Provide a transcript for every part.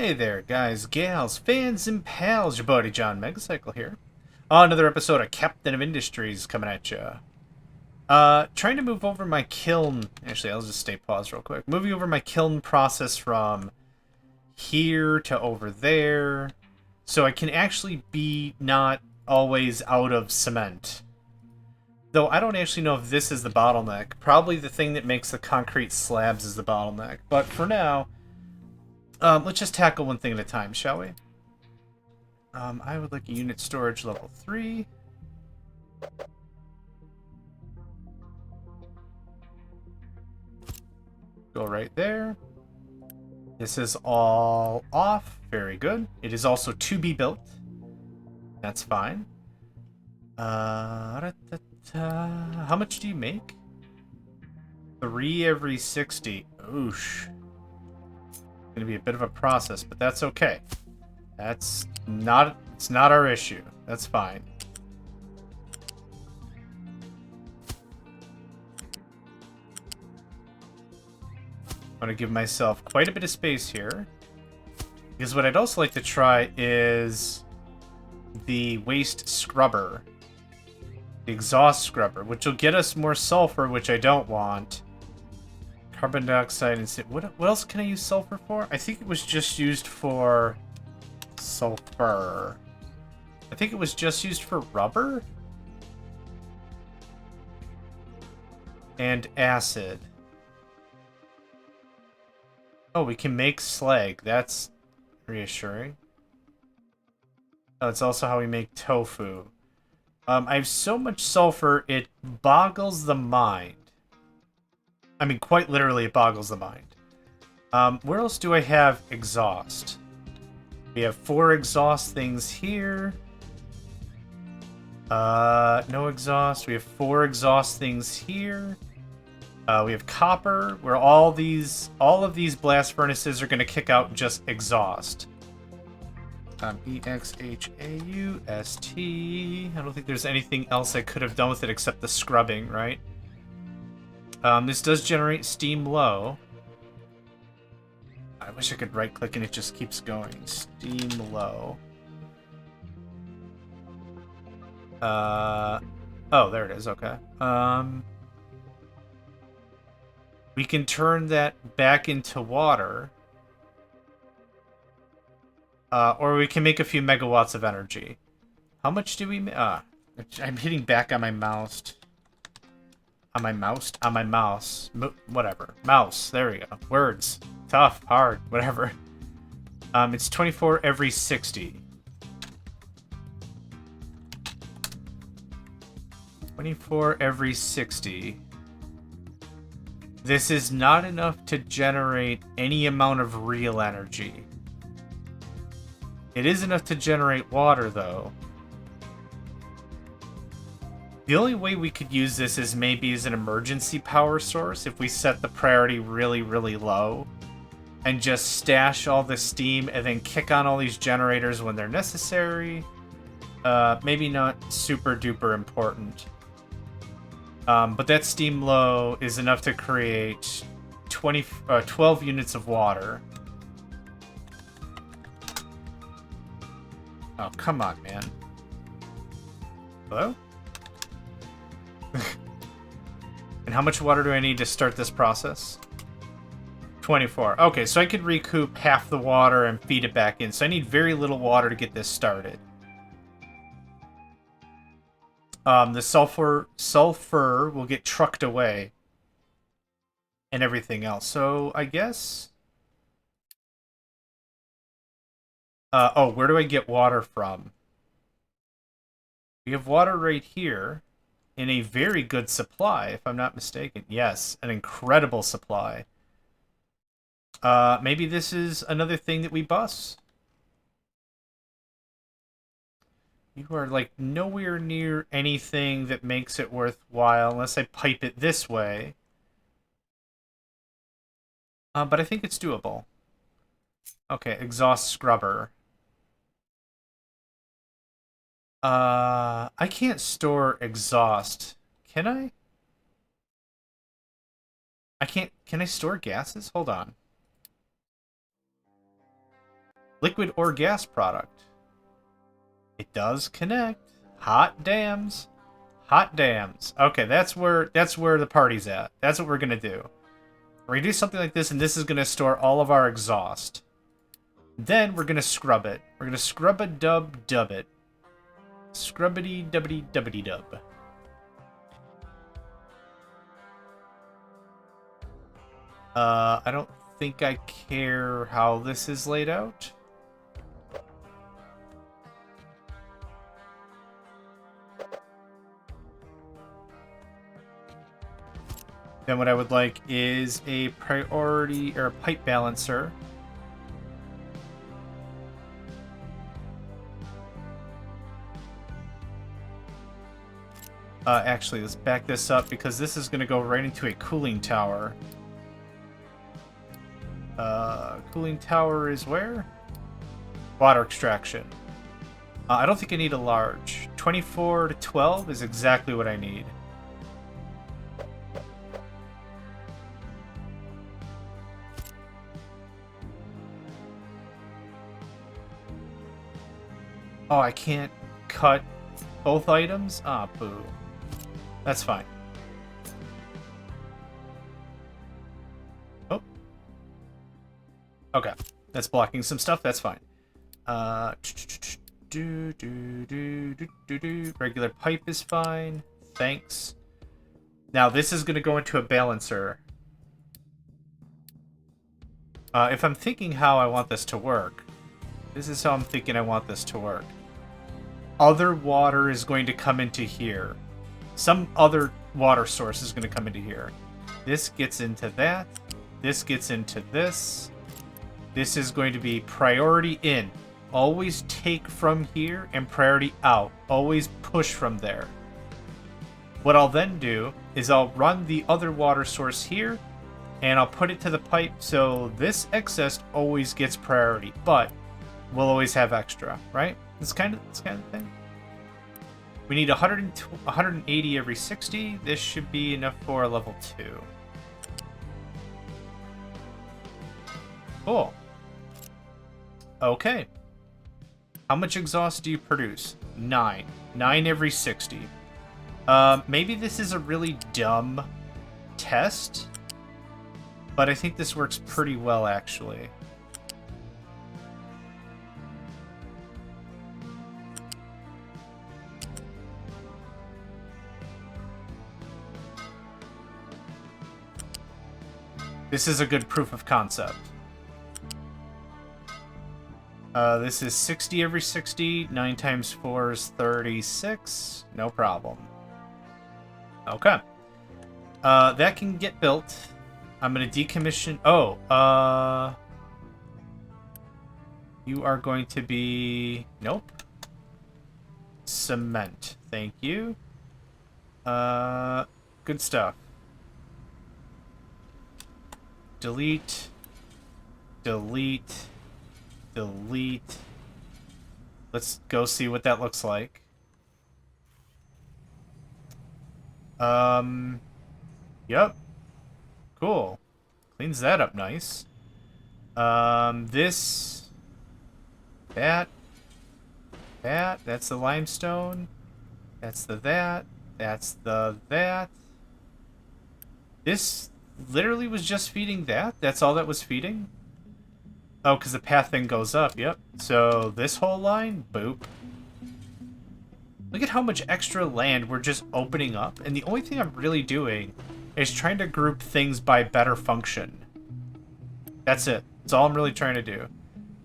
Hey there, guys, gals, fans, and pals. Your buddy JohnMegacycle here. Another episode of Captain of Industries coming at you. Trying to move over my kiln. Actually, I'll just stay paused real quick. Moving over my kiln process from here to over there, so I can actually be not always out of cement. Though I don't actually know if this is the bottleneck. Probably the thing that makes the concrete slabs is the bottleneck. But for now, let's just tackle one thing at a time, shall we? I would like a unit storage level 3. Go right there. This is all off. Very good. It is also to be built. That's fine. How much do you make? 3 every 60. Oosh. Gonna be a bit of a process, but that's okay. It's not our issue. That's fine. I'm gonna give myself quite a bit of space here. Because what I'd also like to try is the waste scrubber. The exhaust scrubber, which will get us more sulfur, which I don't want. Carbon dioxide and what else can I use sulfur for? I think it was just used for sulfur. I think it was just used for rubber and acid. Oh, we can make slag. That's reassuring. Oh, it's also how we make tofu. I have so much sulfur, it boggles the mind. I mean, quite literally, it boggles the mind. Where else do I have exhaust? We have 4 exhaust things here. No exhaust. We have 4 exhaust things here. We have copper, where all of these blast furnaces are going to kick out just exhaust. EXHAUST. I don't think there's anything else I could have done with it except the scrubbing, right? This does generate steam low. I wish I could right-click and it just keeps going. Steam low. Oh, there it is. Okay. We can turn that back into water. Or we can make a few megawatts of energy. How much do we make? I'm hitting back on my mouse. On my mouse? On my mouse. Whatever. Mouse. There we go. Words. Tough. Hard. Whatever. It's 24 every 60. 24 every 60. This is not enough to generate any amount of real energy. It is enough to generate water, though. The only way we could use this is maybe as an emergency power source if we set the priority really, really low and just stash all the steam and then kick on all these generators when they're necessary. Maybe not super duper important. But that steam low is enough to create 12 units of water. Oh, come on, man. Hello? And how much water do I need to start this process? 24. Okay, so I could recoup half the water and feed it back in. So I need very little water to get this started. The sulfur will get trucked away. And everything else. So, I guess... oh, where do I get water from? We have water right here in a very good supply, if I'm not mistaken. Yes, an incredible supply. Maybe this is another thing that we bus. You are, like, nowhere near anything that makes it worthwhile unless I pipe it this way. But I think it's doable. Okay, exhaust scrubber. I can't store exhaust. Can I? I can't... Can I store gases? Hold on. Liquid or gas product. It does connect. Hot dams. Hot dams. Okay, that's where the party's at. That's what we're gonna do. We're gonna do something like this, and this is gonna store all of our exhaust. Then we're gonna scrub it. We're gonna scrub a dub it. Scrubbity dubbity dubbity dub. I don't think I care how this is laid out. Then what I would like is a priority or a pipe balancer. Actually, let's back this up because this is going to go right into a cooling tower. Cooling tower is where? Water extraction. I don't think I need a large. 24 to 12 is exactly what I need. Oh, I can't cut both items? Ah, boo. That's fine. Oh. Okay. That's blocking some stuff. That's fine. Regular pipe is fine. Thanks. Now, this is going to go into a balancer. If I'm thinking how I want this to work, this is how I'm thinking I want this to work. Other water is going to come into here. Some other water source is going to come into here. This gets into that. This gets into this. This is going to be priority in. Always take from here and priority out. Always push from there. What I'll then do is I'll run the other water source here and I'll put it to the pipe so this excess always gets priority, but we'll always have extra, right? This kind of thing. We need 180 every 60. This should be enough for level 2. Cool. Okay. How much exhaust do you produce? 9. 9 every 60. Maybe this is a really dumb test, but I think this works pretty well, actually. This is a good proof of concept. This is 60 every 60. 9 times 4 is 36. No problem. Okay. That can get built. I'm going to decommission... Oh, you are going to be... Nope. Cement. Thank you. Good stuff. Delete. Delete. Delete. Let's go see what that looks like. Yep. Cool. Cleans that up nice. This. That's the limestone. That's the that. That's the that. This literally was just feeding that? That's all that was feeding? Oh, because the path thing goes up, yep. So this whole line, boop. Look at how much extra land we're just opening up, and the only thing I'm really doing is trying to group things by better function. That's it. That's all I'm really trying to do.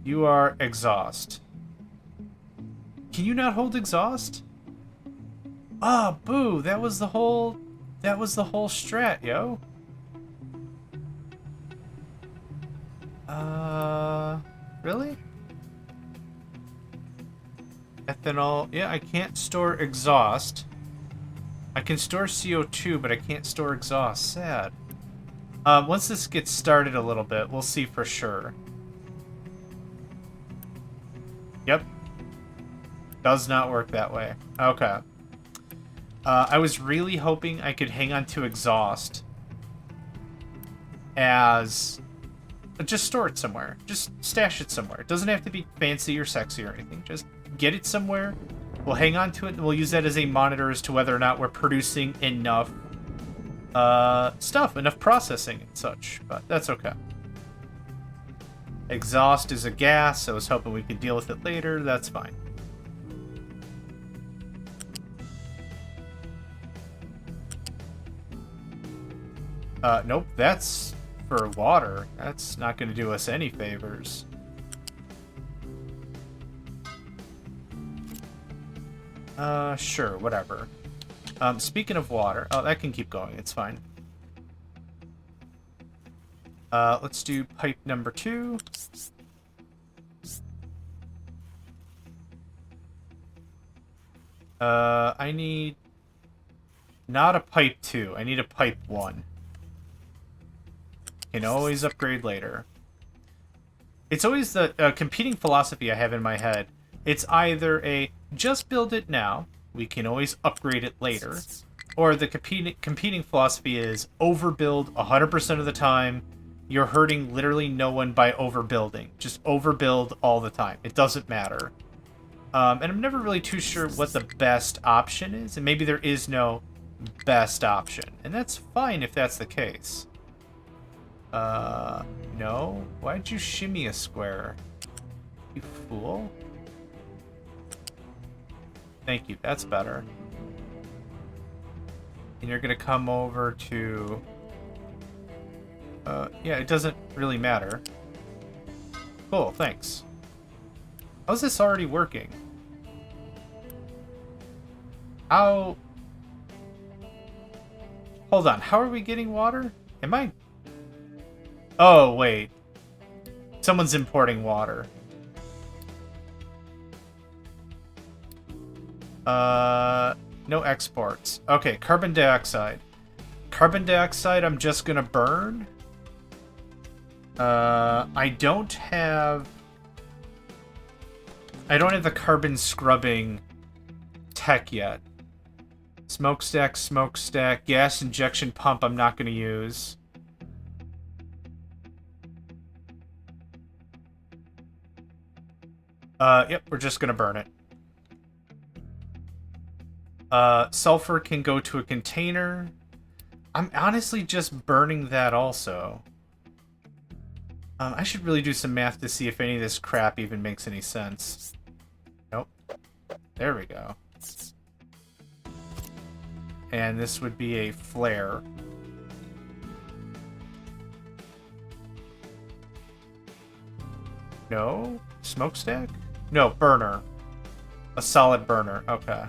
You are exhaust. Can you not hold exhaust? Ah, boo, that was the whole strat, yo. Really? Ethanol. Yeah, I can't store exhaust. I can store CO2, but I can't store exhaust. Sad. Once this gets started a little bit, we'll see for sure. Yep. Does not work that way. Okay. I was really hoping I could hang on to exhaust as just store it somewhere. Just stash it somewhere. It doesn't have to be fancy or sexy or anything. Just get it somewhere. We'll hang on to it, and we'll use that as a monitor as to whether or not we're producing enough stuff, enough processing and such. But that's okay. Exhaust is a gas. I was hoping we could deal with it later. That's fine. Nope, that's for water. That's not going to do us any favors. Sure, whatever. Speaking of water... Oh, that can keep going. It's fine. Let's do pipe number 2. I need... Not a pipe 2. I need a pipe 1. Can always upgrade later. It's always the competing philosophy I have in my head. It's either a just build it now, we can always upgrade it later, or the competing philosophy is overbuild 100% of the time. You're hurting literally no one by overbuilding. Just overbuild all the time. It doesn't matter. And I'm never really too sure what the best option is, and maybe there is no best option, and that's fine if that's the case. No? Why'd you shimmy a square? You fool. Thank you, that's better. And you're gonna come over to... yeah, it doesn't really matter. Cool, thanks. How's this already working? How... Hold on, how are we getting water? Am I... Oh, wait. Someone's importing water. No exports. Okay, carbon dioxide. Carbon dioxide I'm just gonna burn. I don't have the carbon scrubbing tech yet. Smokestack, gas injection pump I'm not gonna use. Yep, we're just gonna burn it. Sulfur can go to a container. I'm honestly just burning that also. I should really do some math to see if any of this crap even makes any sense. Nope. There we go. And this would be a flare. No? Smokestack? No, burner. A solid burner. Okay.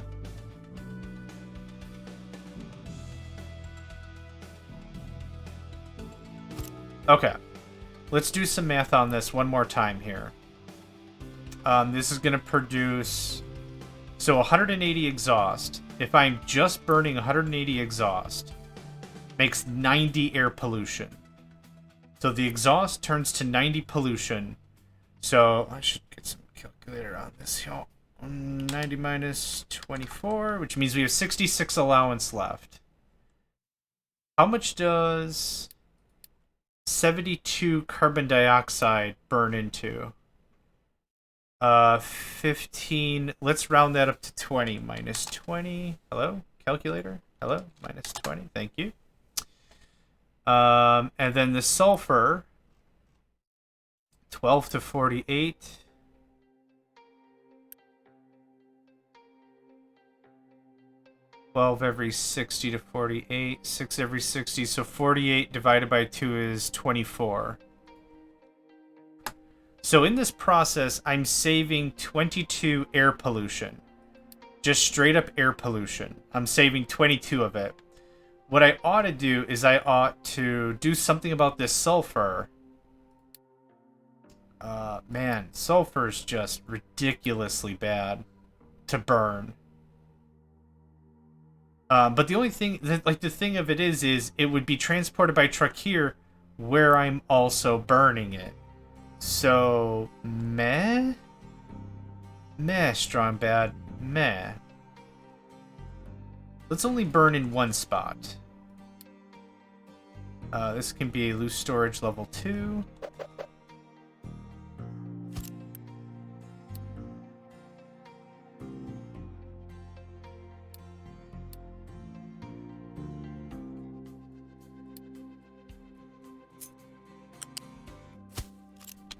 Okay. Let's do some math on this one more time here. This is going to produce... So 180 exhaust. If I'm just burning 180 exhaust, makes 90 air pollution. So the exhaust turns to 90 pollution. So I should get some calculator on this. 90 minus 24, which means we have 66 allowance left. How much does 72 carbon dioxide burn into? 15. Let's round that up to 20. Minus 20. Hello? Calculator? Hello? Minus 20. Thank you. And then the sulfur. 12 to 48. Every 60 to 48. 6 every 60. So 48 divided by 2 is 24. So in this process, I'm saving 22 air pollution. Just straight up air pollution. I'm saving 22 of it. What I ought to do is I ought to do something about this sulfur. Man, sulfur is just ridiculously bad to burn. But the only thing, the thing of it is it would be transported by truck here, where I'm also burning it. So, meh? Meh, strong bad. Meh. Let's only burn in one spot. This can be a loose storage level 2.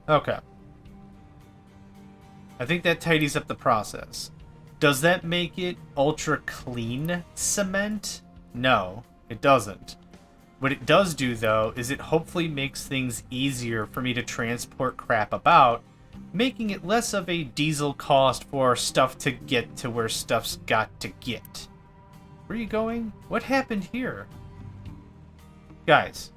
Okay. I think that tidies up the process. Does that make it ultra clean cement? No, it doesn't. What it does do, though, is it hopefully makes things easier for me to transport crap about, making it less of a diesel cost for stuff to get to where stuff's got to get. Where are you going? What happened here? Guys.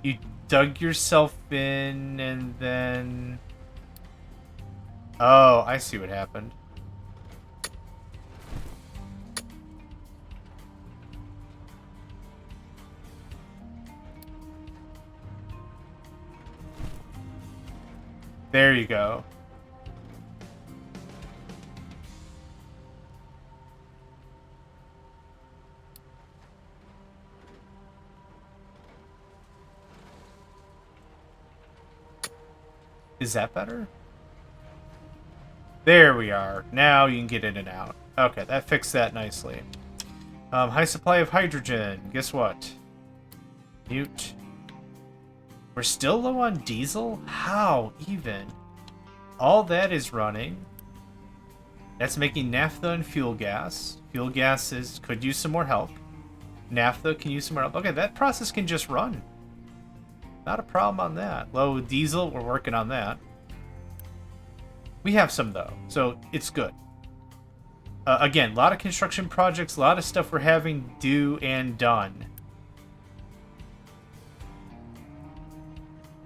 You dug yourself in and then... Oh, I see what happened. There you go. Is that better? There we are. Now you can get in and out. Okay, that fixed that nicely. High supply of hydrogen. Guess what? Mute. We're still low on diesel? How even? All that is running. That's making naphtha and fuel gas. Fuel gas could use some more help. Naphtha can use some more help. Okay, that process can just run. Not a problem on that. Low diesel, we're working on that. We have some, though, so it's good. Again, a lot of construction projects, a lot of stuff we're having do and done.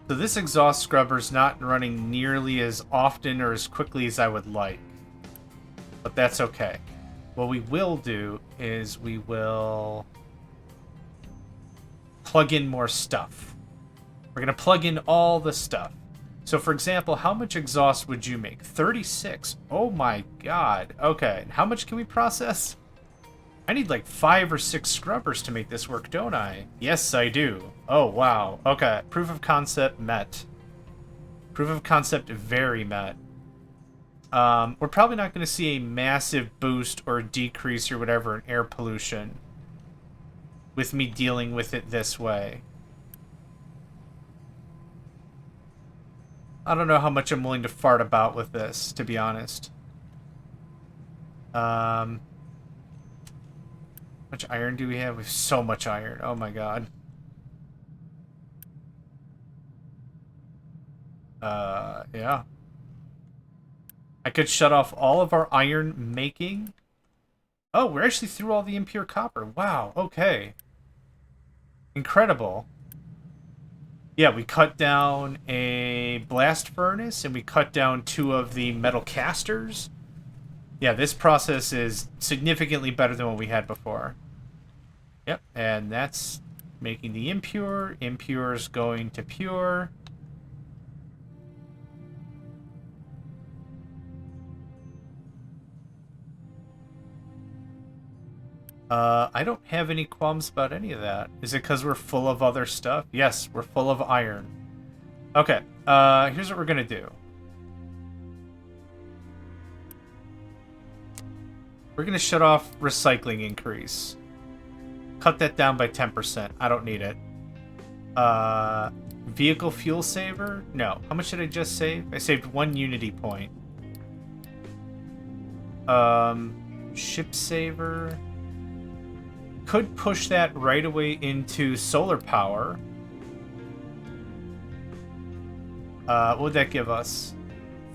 So this exhaust scrubber's not running nearly as often or as quickly as I would like. But that's okay. What we will do is we will plug in more stuff. We're going to plug in all the stuff. So, for example, how much exhaust would you make? 36. Oh my god. Okay, and how much can we process? I need like 5 or 6 scrubbers to make this work, don't I? Yes, I do. Oh, wow. Okay, proof of concept met. Proof of concept very met. We're probably not going to see a massive boost or decrease or whatever in air pollution with me dealing with it this way. I don't know how much I'm willing to fart about with this, to be honest. How much iron do we have? We have so much iron. Oh my god. Yeah. I could shut off all of our iron making. Oh, we're actually through all the impure copper. Wow, okay. Incredible. Yeah, we cut down a blast furnace, and we cut down 2 of the metal casters. Yeah, this process is significantly better than what we had before. Yep, and that's making the impure. Impure's going to pure. I don't have any qualms about any of that. Is it because we're full of other stuff? Yes, we're full of iron. Okay, here's what we're gonna do. We're gonna shut off recycling increase. Cut that down by 10%. I don't need it. Vehicle fuel saver? No. How much did I just save? I saved 1 unity point. Ship saver. Could push that right away into solar power. What would that give us?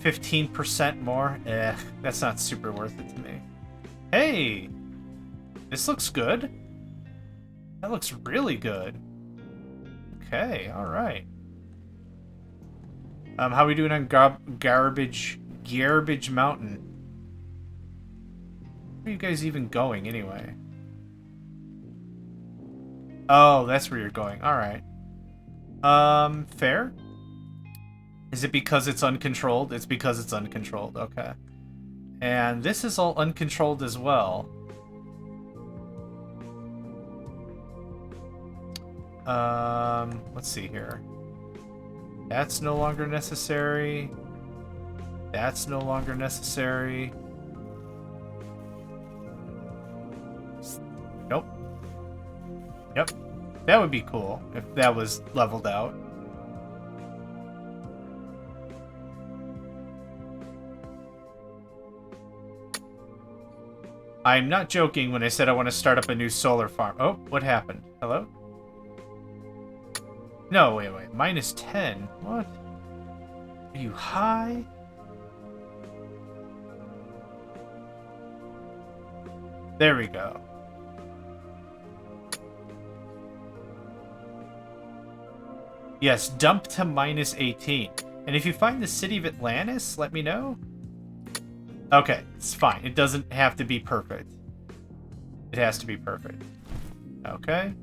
15% more? That's not super worth it to me. Hey! This looks good. That looks really good. Okay, alright. How are we doing on Garbage Mountain? Where are you guys even going, anyway? Oh, that's where you're going. Alright. Fair? Is it because it's uncontrolled? It's because it's uncontrolled. Okay. And this is all uncontrolled as well. Let's see here. That's no longer necessary. That's no longer necessary. Nope. Yep. That would be cool if that was leveled out. I'm not joking when I said I want to start up a new solar farm. Oh, what happened? Hello? No, wait. Minus 10. What? Are you high? There we go. Yes, dump to minus 18. And if you find the city of Atlantis, let me know. Okay, it's fine. It doesn't have to be perfect. It has to be perfect. Okay.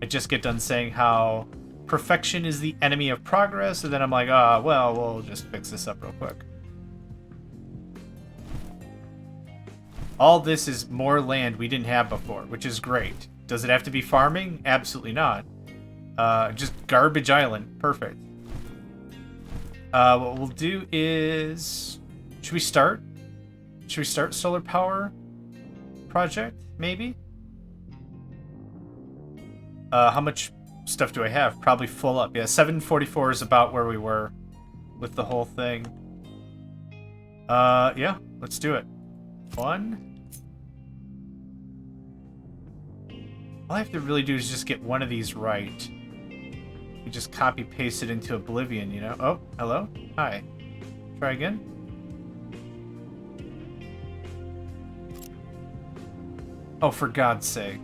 I just get done saying how perfection is the enemy of progress, and then I'm like, well, we'll just fix this up real quick. All this is more land we didn't have before, which is great. Does it have to be farming? Absolutely not. Just garbage island. Perfect. What we'll do is... Should we start? Should we start solar power project, maybe? How much stuff do I have? Probably full up. Yeah, 744 is about where we were with the whole thing. Yeah, let's do it. One. All I have to really do is just get one of these right. You just copy paste it into oblivion, you know? Oh, hello? Hi. Try again. Oh, for God's sake.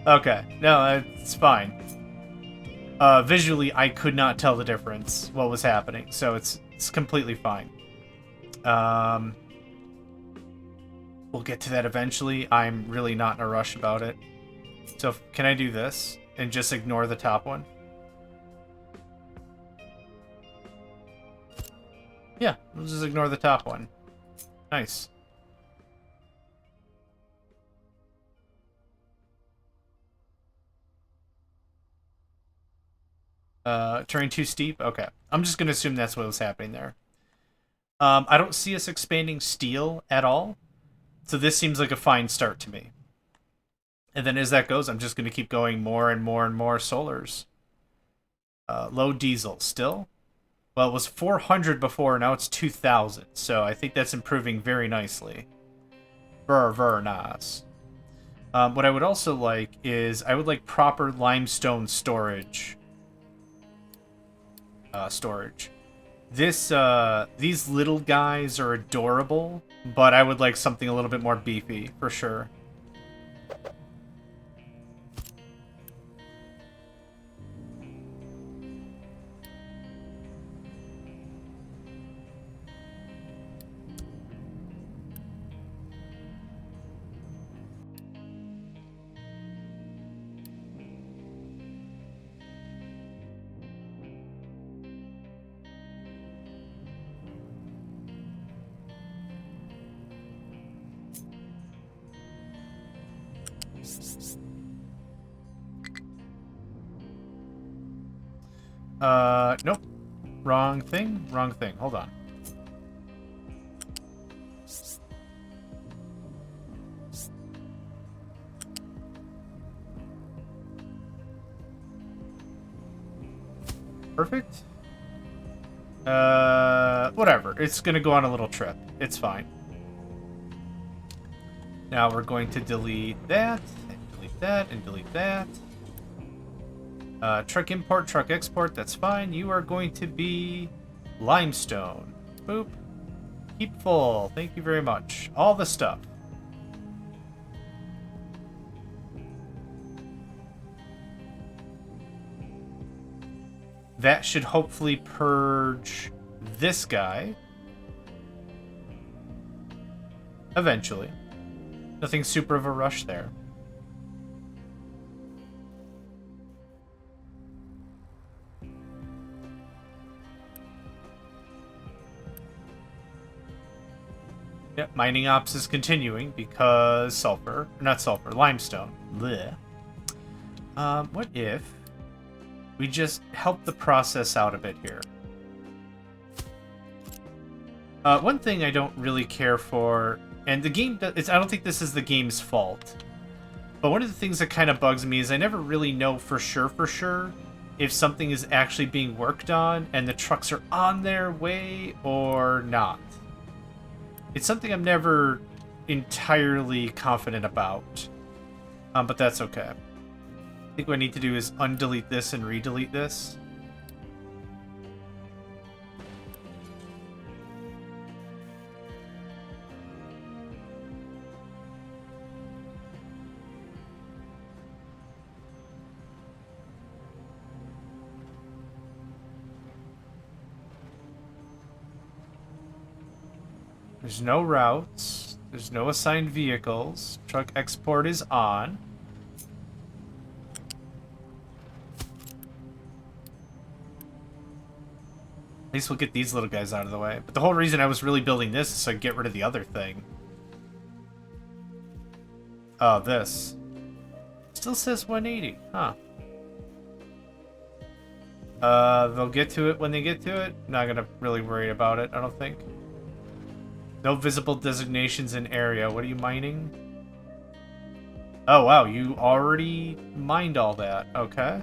Okay, no, it's fine. Visually, I could not tell the difference, what was happening, so it's completely fine. We'll get to that eventually. I'm really not in a rush about it. So, can I do this and just ignore the top one? Yeah, we'll just ignore the top one. Nice. Terrain too steep? Okay. I'm just going to assume that's what was happening there. I don't see us expanding steel at all. So this seems like a fine start to me. And then as that goes, I'm just going to keep going more and more and more solars. Low diesel still. Well, it was 400 before, now it's 2,000. So I think that's improving very nicely. Very nice. What I would also like is, I would like proper limestone storage. These little guys are adorable, but I would like something a little bit more beefy, for sure. Nope. Wrong thing. Hold on. Perfect. Whatever. It's gonna go on a little trip. It's fine. Now we're going to delete that, and delete that, and delete that. Truck import, truck export, that's fine. You are going to be limestone. Boop. Keep full. Thank you very much. All the stuff. That should hopefully purge this guy. Eventually. Nothing super of a rush there. Yep, mining ops is continuing because sulfur, not sulfur, limestone. Blech. What if we just help the process out a bit here? One thing I don't really care for, and the game, I don't think this is the game's fault, but one of the things that kind of bugs me is I never really know for sure if something is actually being worked on and the trucks are on their way or not. It's something I'm never entirely confident about, but that's okay. I think what I need to do is undelete this and redelete this. There's no routes. There's no assigned vehicles. Truck export is on. At least we'll get these little guys out of the way. But the whole reason I was really building this is so I get rid of the other thing. Oh, this. Still says 180. Huh. They'll get to it when they get to it. Not gonna really worry about it, I don't think. No visible designations in area. What are you mining? Oh, wow. You already mined all that. Okay.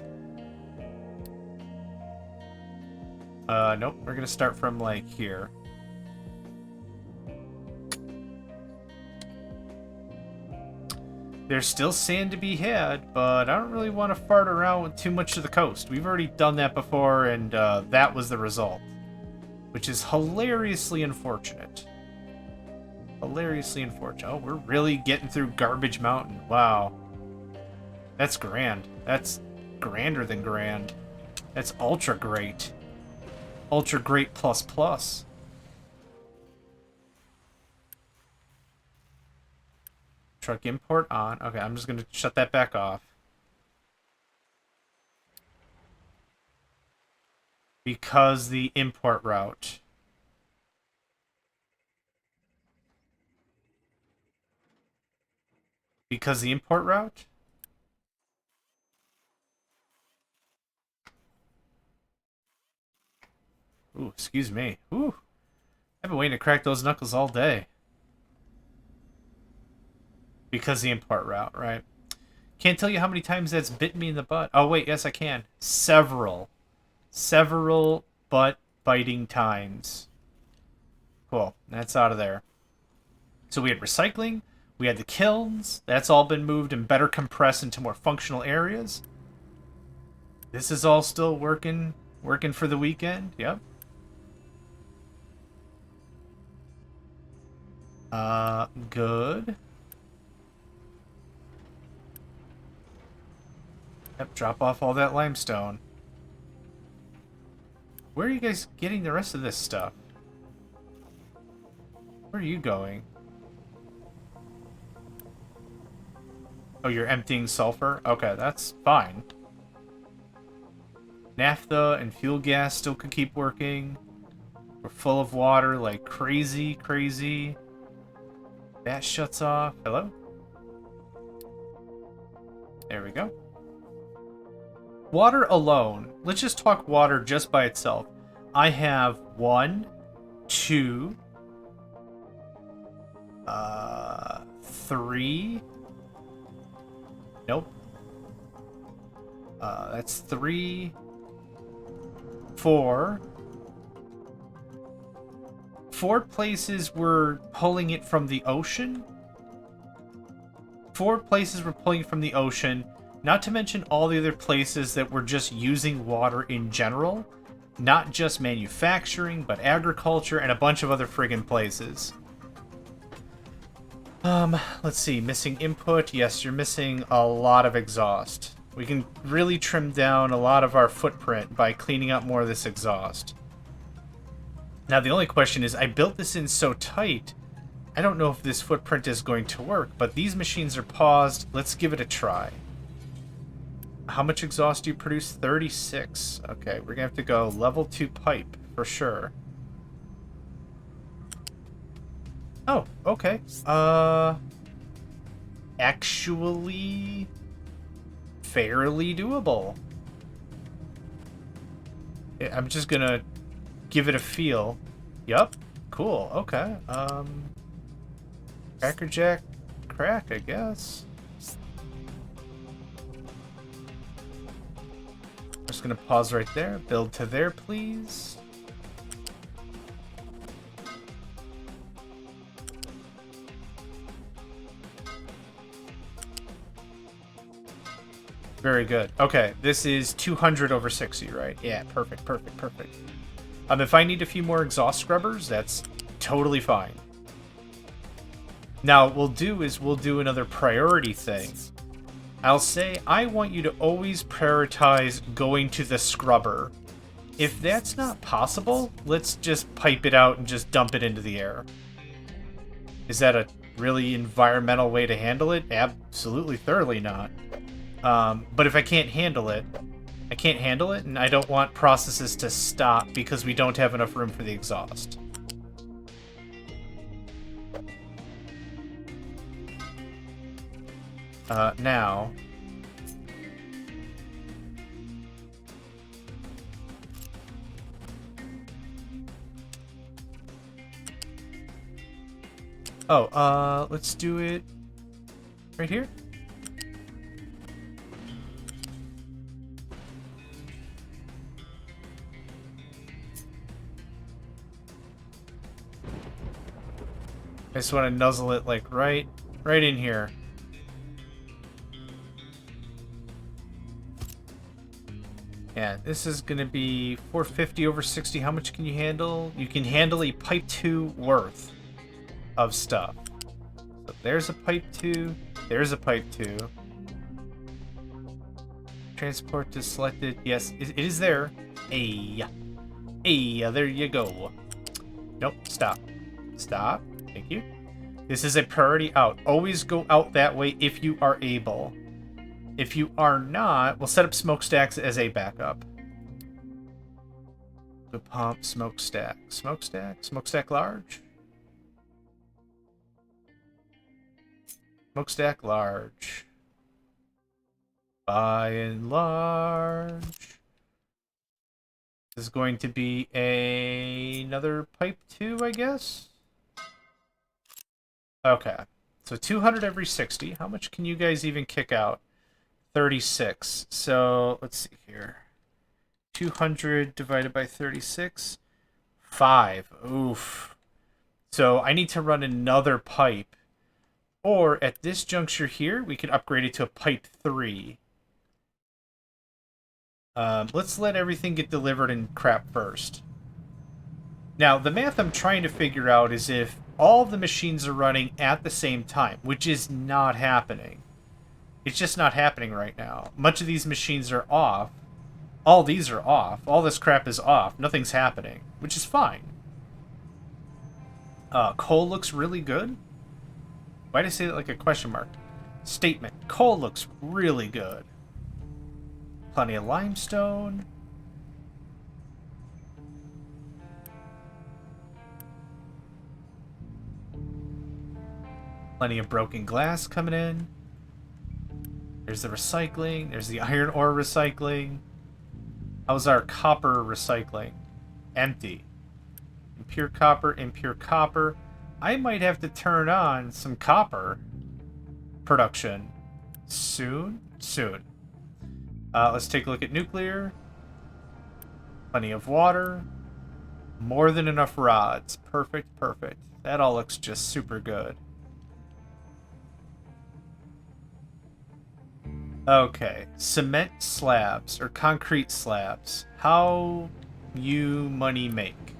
Nope. We're gonna start from, like, here. There's still sand to be had, but I don't really want to fart around with too much of the coast. We've already done that before, and that was the result. Which is hilariously unfortunate. Hilariously unfortunate. Oh, we're really getting through Garbage Mountain. Wow. That's grand. That's grander than grand. That's ultra great. Ultra great plus plus. Truck import on. Okay, I'm just going to shut that back off. Because the import route. Because the import route? Ooh, excuse me. Ooh. I've been waiting to crack those knuckles all day. Because the import route, right? Can't tell you how many times that's bit me in the butt. Oh, wait, yes, I can. Several butt-biting times. Cool. That's out of there. So we had recycling. We had the kilns. That's all been moved and better compressed into more functional areas. This is all still working for the weekend. Yep. Good. Yep, drop off all that limestone. Where are you guys getting the rest of this stuff? Where are you going? Oh, you're emptying sulfur? Okay, that's fine. Naphtha and fuel gas still could keep working. We're full of water like crazy. That shuts off. Hello? There we go. Water alone. Let's just talk water just by itself. I have 1, 2, 3. Nope. That's 3, 4. 4 places we're pulling it from the ocean. 4 places we're pulling it from the ocean. Not to mention all the other places that we're just using water in general. Not just manufacturing, but agriculture and a bunch of other friggin' places. Let's see. Missing input. Yes, you're missing a lot of exhaust. We can really trim down a lot of our footprint by cleaning up more of this exhaust. Now, the only question is, I built this in so tight, I don't know if this footprint is going to work, but these machines are paused. Let's give it a try. How much exhaust do you produce? 36. Okay, we're going to have to go level 2 pipe for sure. Oh, okay. Actually, fairly doable. I'm just going to give it a feel. Yup. Cool. Okay. Crackerjack crack, I guess. Just gonna pause right there. Build to there, please. Very good. Okay, this is 200 over 60, right? Yeah, perfect, perfect, perfect. If I need a few more exhaust scrubbers, that's totally fine. Now, what we'll do is we'll do another priority thing. I'll say I want you to always prioritize going to the scrubber. If that's not possible, let's just pipe it out and just dump it into the air. Is that a really environmental way to handle it? Absolutely, thoroughly not. But if I can't handle it, and I don't want processes to stop because we don't have enough room for the exhaust. Now... Oh, let's do it right here. I just want to nuzzle it like right in here. Yeah, this is going to be 450 over 60. How much can you handle? You can handle a pipe 2 worth of stuff. So there's a pipe 2. There's a pipe 2. Transport is selected. Yes, it is there. Hey, there you go. Nope, stop. Stop. Thank you. This is a priority out. Always go out that way if you are able. If you are not, we'll set up smokestacks as a backup. The pump, smokestack. Smokestack? Smokestack large? Smokestack large. By and large. This is going to be another pipe 2, I guess? Okay. So 200 every 60. How much can you guys even kick out? 36. So, let's see here. 200 divided by 36. 5. Oof. So, I need to run another pipe. Or, at this juncture here, we can upgrade it to a pipe 3. Let's let everything get delivered and crap first. Now, the math I'm trying to figure out is if all the machines are running at the same time, which is not happening. It's just not happening right now. Much of these machines are off. All these are off. All this crap is off. Nothing's happening, which is fine. Coal looks really good. Why did I say that like a question mark? Statement. Coal looks really good. Plenty of limestone. Plenty of broken glass coming in. There's the recycling. There's the iron ore recycling. How's our copper recycling? Empty. Impure copper, impure copper. I might have to turn on some copper production soon. Soon. Let's take a look at nuclear. Plenty of water. More than enough rods. Perfect, perfect. That all looks just super good. Okay, cement slabs, or concrete slabs. How you money make.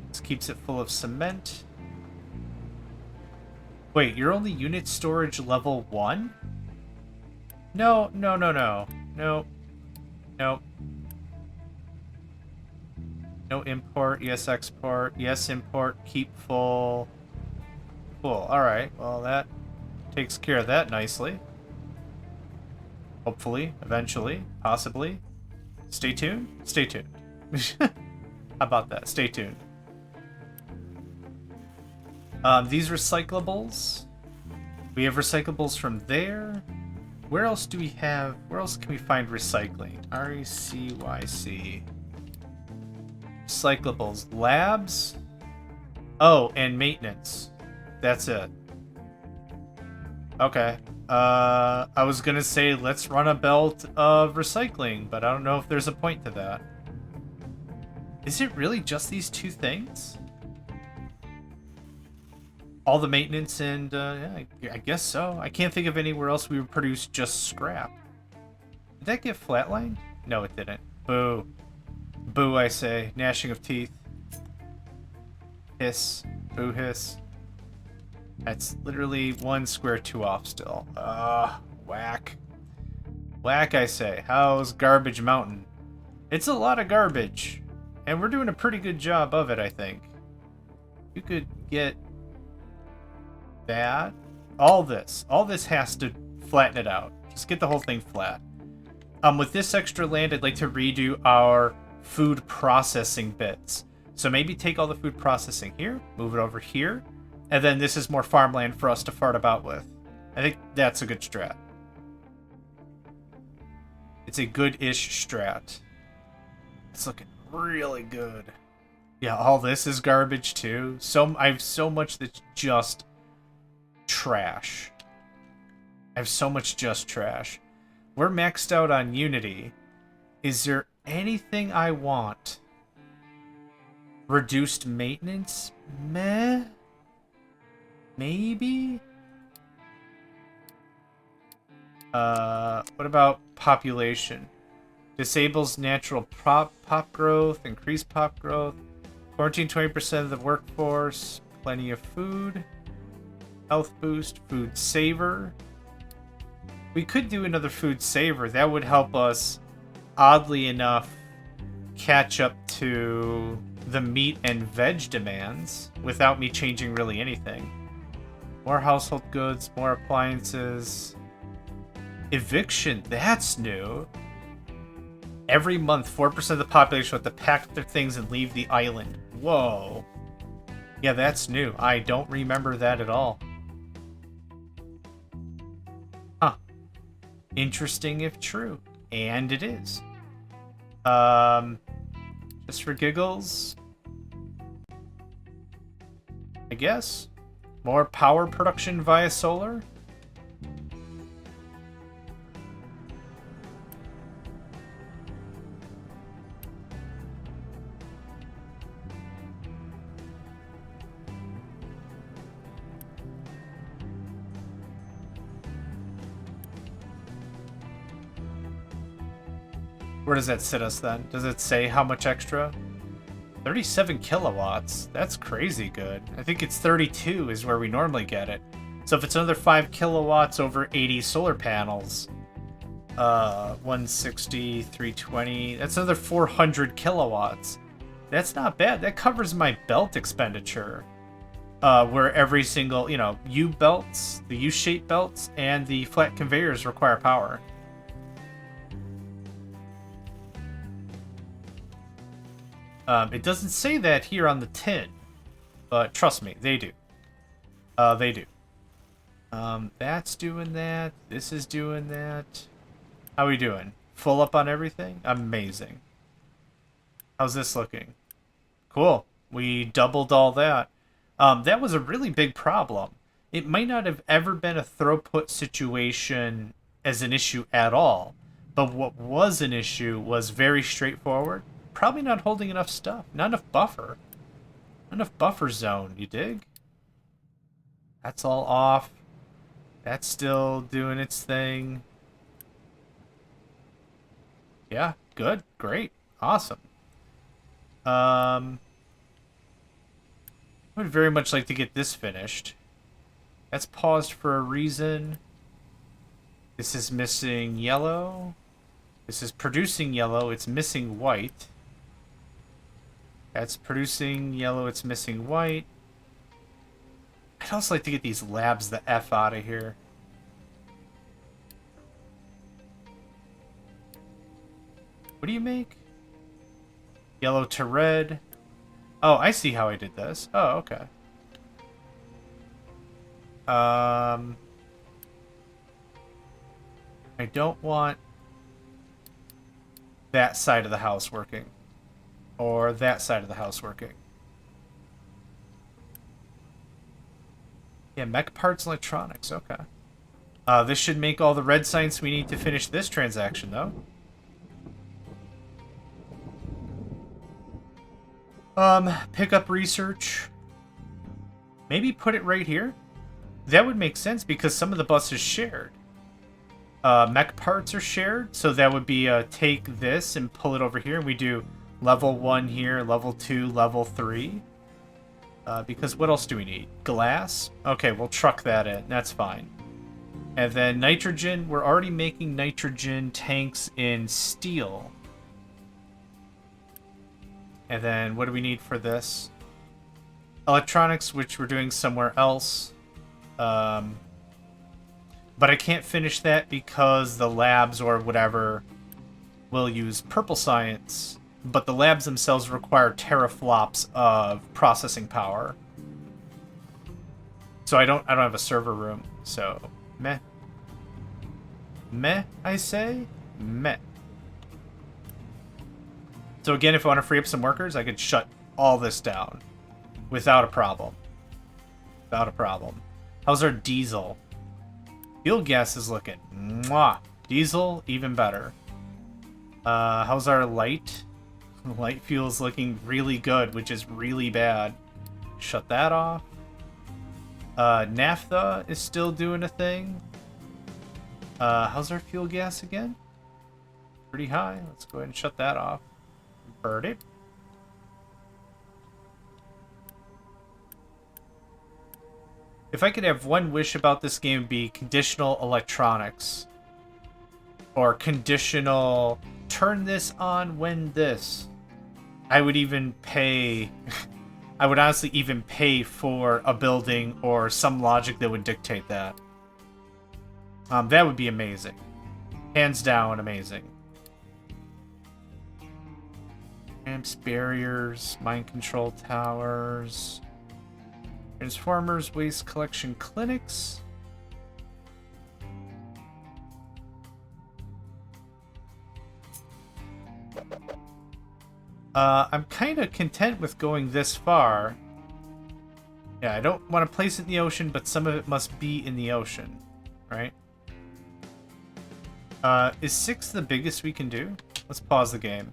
This keeps it full of cement. Wait, you're only unit storage level 1? No, no, no, no. No. No. No import, yes export, yes import, keep full. Cool, alright, well that takes care of that nicely. Hopefully, eventually, possibly. Stay tuned? Stay tuned. How about that? Stay tuned. These recyclables. We have recyclables from there. Where else do we have... Where else can we find recycling? RECYC. Recyclables. Labs. Oh, and maintenance. That's it. Okay. I was gonna say let's run a belt of recycling, but I don't know if there's a point to that. Is it really just these two things? All the maintenance and, yeah, I guess so. I can't think of anywhere else we would produce just scrap. Did that get flatlined? No, it didn't. Boo. Boo, I say. Gnashing of teeth. Hiss. Boo hiss. That's literally one square too off still. Whack. Whack, I say. How's Garbage Mountain? It's a lot of garbage. And we're doing a pretty good job of it, I think. You could get that. All this has to flatten it out. Just get the whole thing flat. With this extra land, I'd like to redo our food processing bits. So maybe take all the food processing here, move it over here, and then this is more farmland for us to fart about with. I think that's a good strat. It's a good-ish strat. It's looking really good. Yeah, all this is garbage too. I have so much that's just trash. I have so much just trash. We're maxed out on Unity. Is there anything I want? Reduced maintenance? Meh? Maybe? What about population? Disables natural pop growth, increased pop growth, quarantine 20% of the workforce, plenty of food, health boost, food saver. We could do another food saver. That would help us, oddly enough, catch up to the meat and veg demands without me changing really anything. More household goods, more appliances. Eviction, that's new. Every month, 4% of the population have to pack their things and leave the island. Whoa. Yeah, that's new. I don't remember that at all. Huh. Interesting if true. And it is. Just for giggles. I guess. More power production via solar. Where does that sit us then? Does it say how much extra? 37 kilowatts. That's crazy good. I think it's 32 is where we normally get it. So if it's another 5 kilowatts over 80 solar panels, 160, 320, that's another 400 kilowatts. That's not bad. That covers my belt expenditure. Where every single, U-belts, the U-shaped belts, and the flat conveyors require power. It doesn't say that here on the tin, but trust me, they do. They do. That's doing that. This is doing that. How are we doing? Full up on everything? Amazing. How's this looking? Cool. We doubled all that. That was a really big problem. It might not have ever been a throughput situation as an issue at all, but what was an issue was very straightforward. Probably not holding enough stuff. Not enough buffer. Not enough buffer zone, you dig? That's all off. That's still doing its thing. Yeah, good. Great. Awesome. I would very much like to get this finished. That's paused for a reason. This is missing yellow. This is producing yellow. It's missing white. That's producing yellow, it's missing white. I'd also like to get these labs the F out of here. What do you make? Yellow to red. Oh, I see how I did this. Oh, okay. I don't want that side of the house working. Or that side of the house working? Yeah, mech parts electronics, okay. This should make all the red signs we need to finish this transaction, though. Pick up research. Maybe put it right here? That would make sense because some of the bus is shared. Mech parts are shared, so that would be take this and pull it over here, and we do level 1 here, level 2, level 3. Because what else do we need? Glass? Okay, we'll truck that in. That's fine. And then nitrogen. We're already making nitrogen tanks in steel. And then what do we need for this? Electronics, which we're doing somewhere else. But I can't finish that because the labs or whatever will use purple science. But the labs themselves require teraflops of processing power. So I don't have a server room. So meh. Meh, I say? Meh. So again, if I want to free up some workers, I could shut all this down. Without a problem. Without a problem. How's our diesel? Fuel gas is looking. Mwah. Diesel, even better. How's our light? Light fuel's looking really good, which is really bad. Shut that off. Naphtha is still doing a thing. How's our fuel gas again? Pretty high. Let's go ahead and shut that off. Burn it. If I could have one wish about this game, it'd be conditional electronics. Or conditional turn this on when this. I would even pay... I would honestly even pay for a building or some logic that would dictate that. That would be amazing. Hands down, amazing. Ramps, barriers, mind control towers... Transformers, waste collection clinics. I'm kind of content with going this far. Yeah, I don't want to place it in the ocean, but some of it must be in the ocean, right? Is 6 the biggest we can do? Let's pause the game.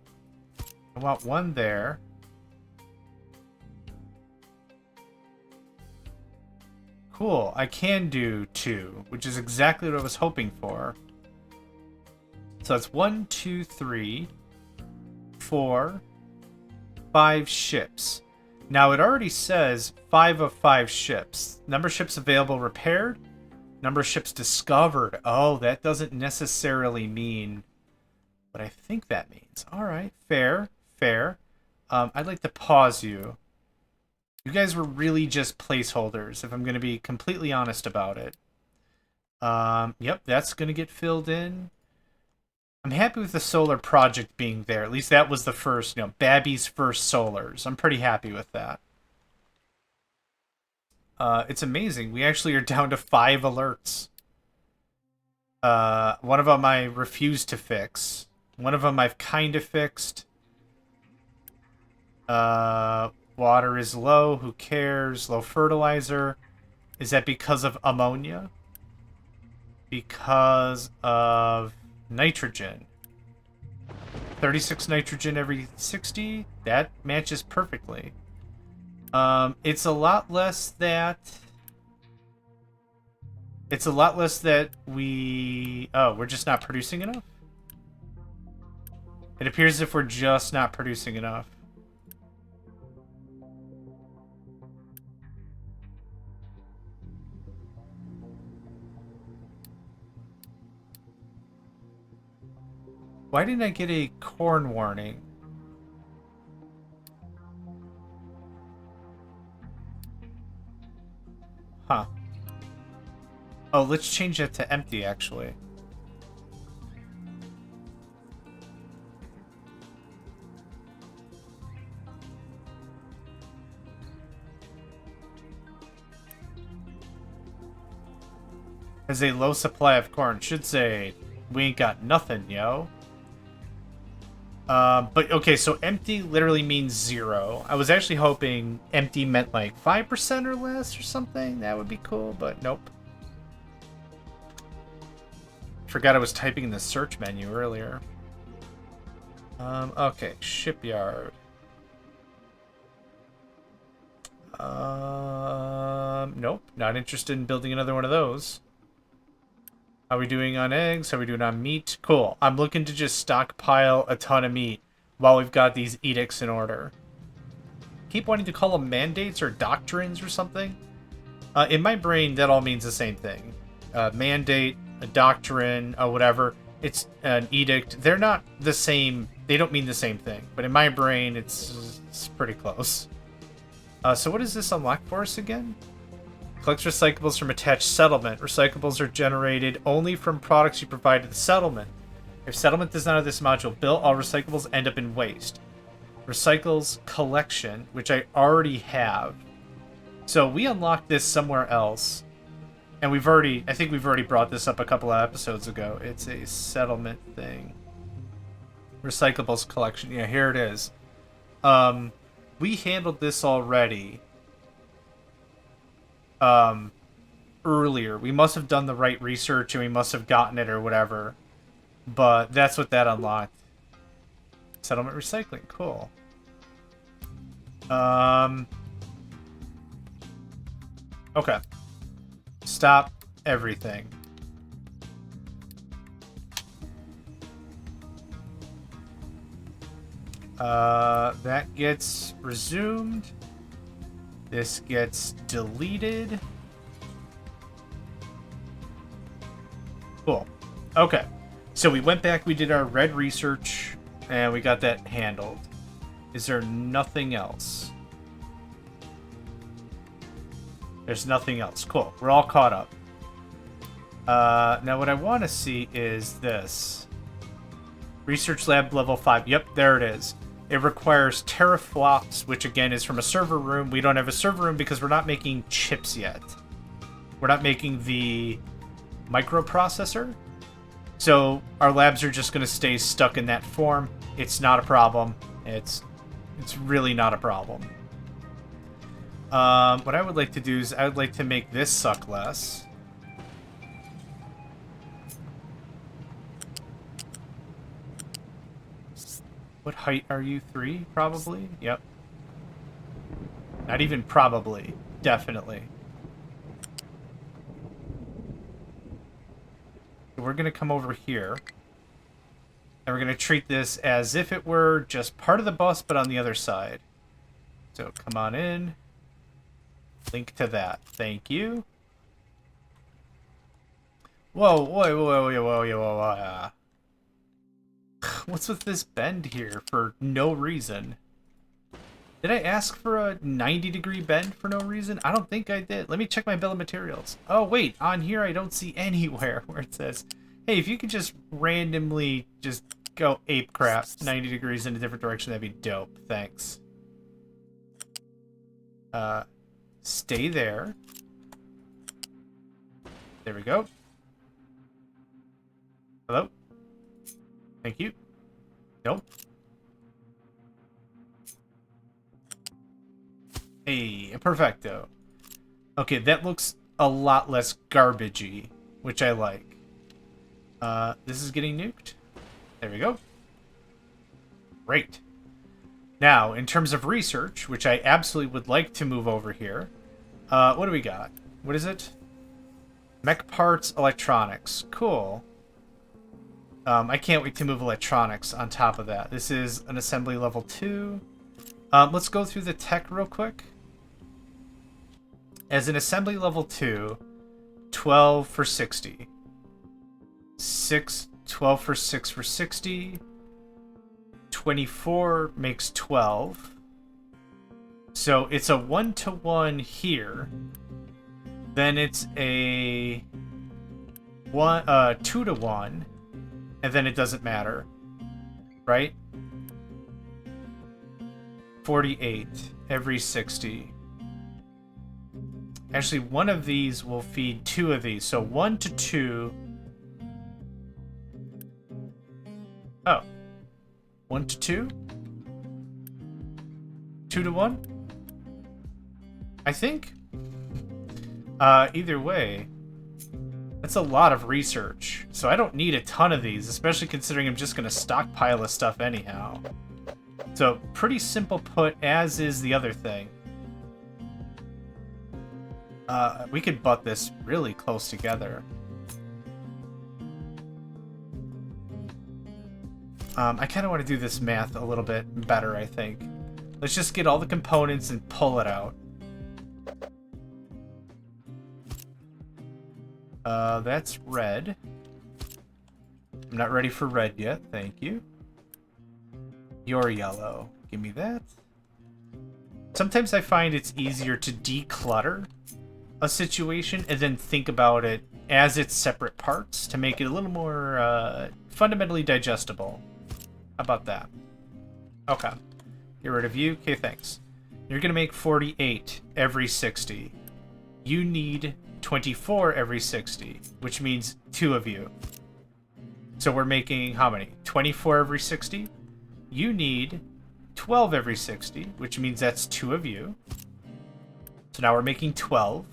I want 1 there. Cool, I can do 2, which is exactly what I was hoping for. So that's 1, 2, 3, 4, 5 ships. Now it already says 5 of 5 ships. Number of ships available repaired. Number of ships discovered. Oh, that doesn't necessarily mean what I think that means. Alright, fair, fair. I'd like to pause you. You guys were really just placeholders, if I'm going to be completely honest about it. Yep, that's going to get filled in. I'm happy with the solar project being there. At least that was the first, Babby's first solars. I'm pretty happy with that. It's amazing. We actually are down to 5 alerts. One of them I refused to fix. One of them I've kind of fixed. Water is low. Who cares? Low fertilizer. Is that because of ammonia? Because of nitrogen. 36 nitrogen every 60? That matches perfectly. It's a lot less that... It's a lot less that we... Oh, we're just not producing enough? It appears as if we're just not producing enough. Why didn't I get a corn warning? Huh. Oh, let's change that to empty, actually. Has a low supply of corn. Should say, we ain't got nothing, yo. But okay, so empty literally means 0. I was actually hoping empty meant like 5% or less or something. That would be cool, but nope. Forgot I was typing in the search menu earlier. Okay, shipyard. Nope, not interested in building another one of those. How are we doing on eggs? How are we doing on meat? Cool. I'm looking to just stockpile a ton of meat while we've got these edicts in order. Keep wanting to call them mandates or doctrines or something. In my brain, that all means the same thing. Mandate, a doctrine, whatever. It's an edict. They're not the same. They don't mean the same thing. But in my brain, it's pretty close. So what does this unlock for us again? Collects recyclables from attached settlement. Recyclables are generated only from products you provide to the settlement. If settlement does not have this module built, all recyclables end up in waste. Recycles collection, which I already have. So we unlocked this somewhere else. And I think we've already brought this up a couple of episodes ago. It's a settlement thing. Recyclables collection. Yeah, here it is. We handled this already. Earlier. We must have done the right research and we must have gotten it or whatever. But that's what that unlocked. Settlement recycling. Cool. Okay. Stop everything. That gets resumed. This gets deleted. Cool. Okay. So we went back, we did our red research, and we got that handled. Is there nothing else? There's nothing else. Cool. We're all caught up. Now what I want to see is this. Research lab level 5. Yep, there it is. It requires teraflops, which again is from a server room. We don't have a server room because we're not making chips yet. We're not making the microprocessor. So our labs are just going to stay stuck in that form. It's not a problem. It's really not a problem. What I would like to do is I would like to make this suck less. What height are you? 3, probably? Yep. Not even probably. Definitely. So we're going to come over here. And we're going to treat this as if it were just part of the bus, but on the other side. So come on in. Link to that. Thank you. Whoa, whoa, whoa, whoa, whoa, whoa, whoa. What's with this bend here for no reason? Did I ask for a 90-degree bend for no reason? I don't think I did. Let me check my bill of materials. Oh, wait. On here, I don't see anywhere where it says, hey, if you could just randomly just go ape crap 90 degrees in a different direction, that'd be dope. Thanks. Stay there. There we go. Hello? Thank you. Nope. Hey, perfecto. Okay, that looks a lot less garbagey, which I like. This is getting nuked. There we go. Great. Now, in terms of research, which I absolutely would like to move over here, what do we got? What is it? Mech parts, electronics. Cool. I can't wait to move electronics on top of that. This is an assembly level 2. Let's go through the tech real quick. As an assembly level 2, 12 for 60. 12 for 6 for 60. 24 makes 12. So it's a 1-to-1 here. Then it's a 2-to-1. And then it doesn't matter. Right? 48 every 60. Actually, one of these will feed 2 of these. So 1 to 2. Oh. 1 to 2? 2 to 1? I think. Either way, that's a lot of research. So I don't need a ton of these, especially considering I'm just going to stockpile this stuff anyhow. So pretty simple put, as is the other thing. We could butt this really close together. I kind of want to do this math a little bit better, I think. Let's just get all the components and pull it out. That's red. I'm not ready for red yet, thank you. You're yellow. Give me that. Sometimes I find it's easier to declutter a situation and then think about it as its separate parts to make it a little more fundamentally digestible. How about that? Okay. Get rid of you. Okay, thanks. You're going to make 48 every 60. You need 24 every 60, which means 2 of you. So we're making how many? 24 every 60? You need 12 every 60, which means that's 2 of you. So now we're making 12.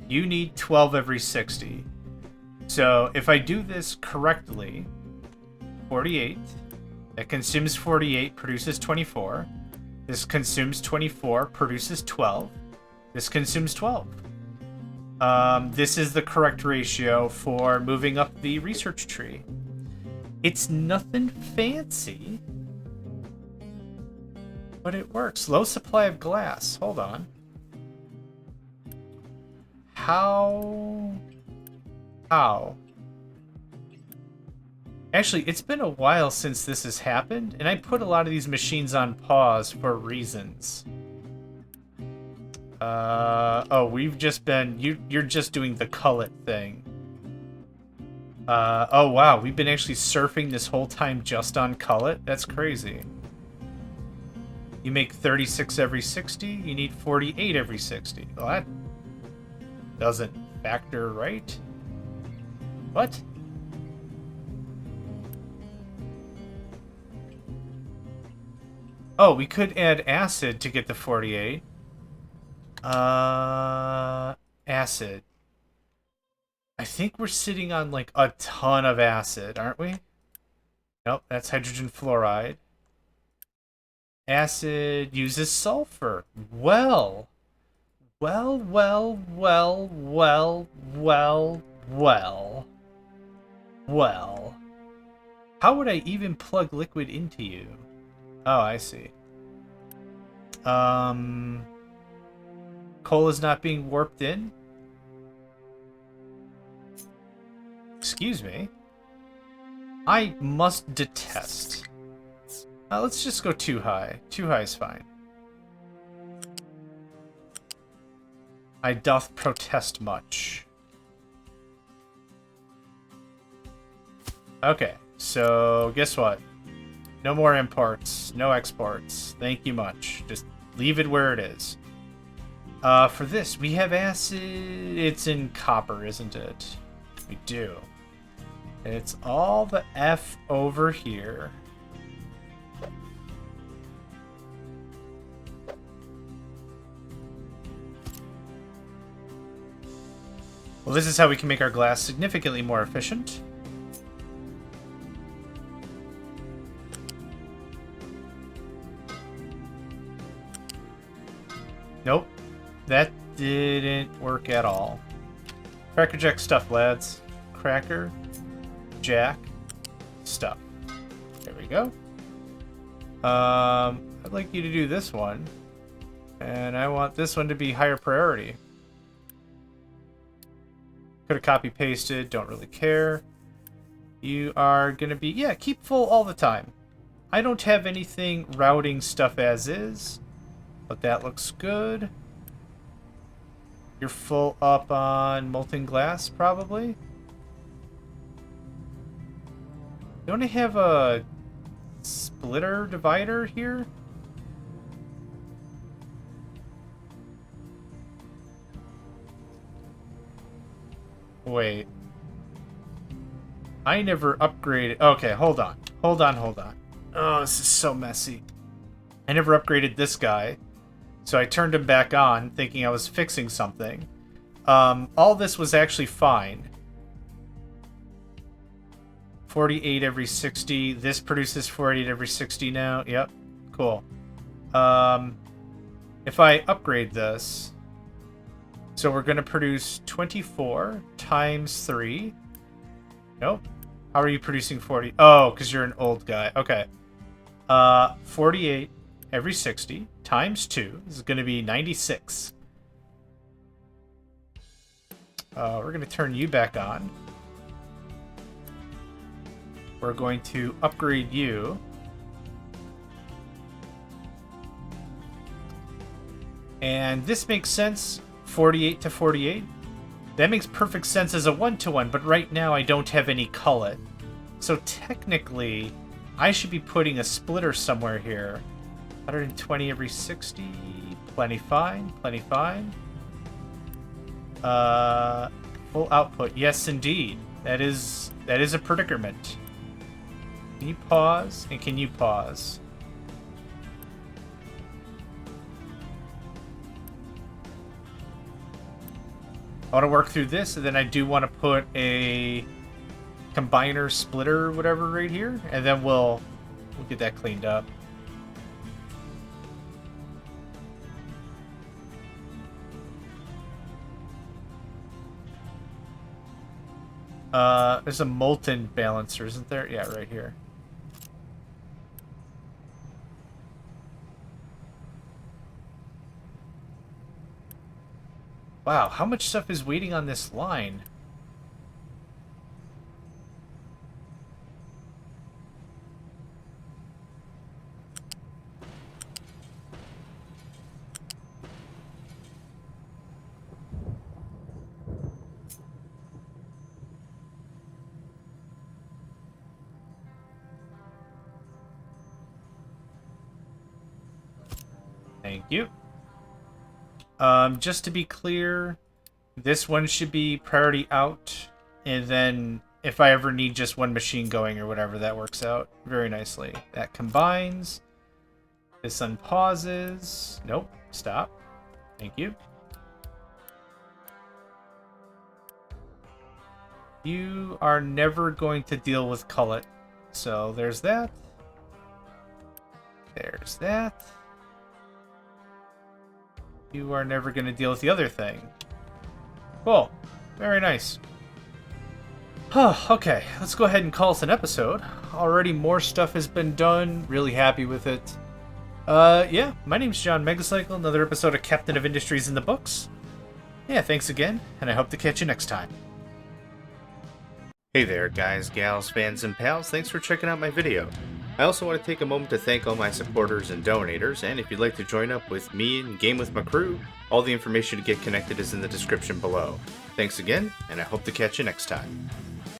You need 12 every 60. So if I do this correctly, 48, that consumes 48, produces 24. This consumes 24, produces 12. This consumes 12. This is the correct ratio for moving up the research tree. It's nothing fancy, but it works. Low supply of glass. Hold on. How? Actually, it's been a while since this has happened, and I put a lot of these machines on pause for reasons. Oh, we've just been... You're just doing the cullet thing. Oh wow, we've been actually surfing this whole time just on cullet? That's crazy. You make 36 every 60, you need 48 every 60. Well, that doesn't factor right. What? Oh, we could add acid to get the 48. Acid. I think we're sitting on, like, a ton of acid, aren't we? Nope, that's hydrogen fluoride. Acid uses sulfur. Well. Well. How would I even plug liquid into you? Oh, I see. Coal is not being warped in? Excuse me. I must detest. Let's just go too high. Too high is fine. I doth protest much. Okay, so guess what? No more imports, no exports. Thank you much. Just leave it where it is. For this, we have acid. It's in copper, isn't it? We do. And it's all the F over here. Well, this is how we can make our glass significantly more efficient. Nope. That didn't work at all. Cracker Jack stuff, lads. Cracker Jack stuff. There we go. I'd like you to do this one. And I want this one to be higher priority. Could have copy-pasted, don't really care. You are going to be... Yeah, keep full all the time. I don't have anything routing stuff as is. But that looks good. You're full up on molten glass, probably. Don't I have a splitter divider here? Wait. I never upgraded... Okay, hold on. Hold on. Oh, this is so messy. I never upgraded this guy, so I turned him back on, thinking I was fixing something. All this was actually fine. 48 every 60. This produces 48 every 60 now. Yep, cool. If I upgrade this, so we're going to produce 24 times 3. Nope. How are you producing 40? Oh, because you're an old guy. Okay. 48 every 60 times 2 is going to be 96. We're going to turn you back on. We're going to upgrade you. And this makes sense, 48 to 48. That makes perfect sense as a 1-to-1, but right now I don't have any cullet. So technically, I should be putting a splitter somewhere here. 120 every 60, plenty fine, plenty fine. Full output, yes indeed. That is a predicament. Can you pause? And can you pause? I want to work through this, and then I do want to put a combiner splitter or whatever right here, and then we'll get that cleaned up. There's a molten balancer, isn't there? Yeah, right here. Wow, how much stuff is waiting on this line? Thank you. Just to be clear, this one should be priority out, and then if I ever need just one machine going or whatever, that works out very nicely. That combines. This unpauses. Nope, stop. Thank you. You are never going to deal with cullet. So there's that. There's that. You are never going to deal with the other thing. Cool. Very nice. Okay, let's go ahead and call this an episode. Already more stuff has been done. Really happy with it. Yeah, my name's JohnMegacycle. Another episode of Captain of Industries in the books. Yeah, thanks again, and I hope to catch you next time. Hey there, guys, gals, fans, and pals. Thanks for checking out my video. I also want to take a moment to thank all my supporters and donators, and if you'd like to join up with me and game with my crew, all the information to get connected is in the description below. Thanks again, and I hope to catch you next time.